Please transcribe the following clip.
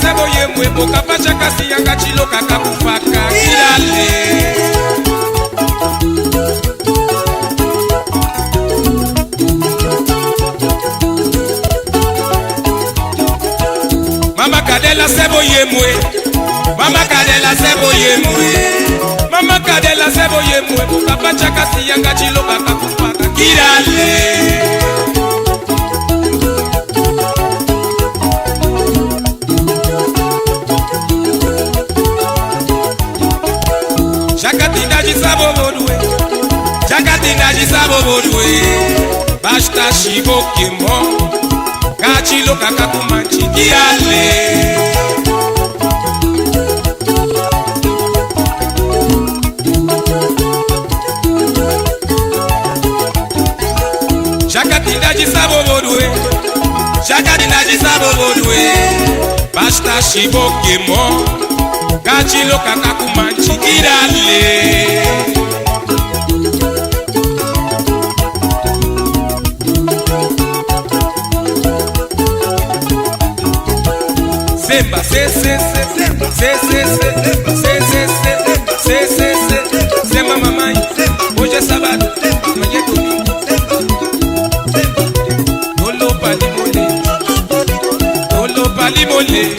sebo yemwe boka pacha kasi yanga chilo kakakufaka kirale. Mama Kadela sebo yemwe, Mama Kadela sebo yemwe, Mama Kadela sebo yemwe boka pacha kasi yanga chilo kakakufaka kirale. Jakatinda jisabo bodwe, Jakatinda jisabo bodwe, basta shibo kemo, kachilo kakakumanchi kiale. Jakatinda jisabo bodwe, Jakatinda jisabo bodwe, basta shibo kemo, kachilo kakakumanchi kirale. Semba se se se se se se se se se se Semba mamãe, hoje é sábado, amanhã é domingo. Lolo palimole, Lolo palimole.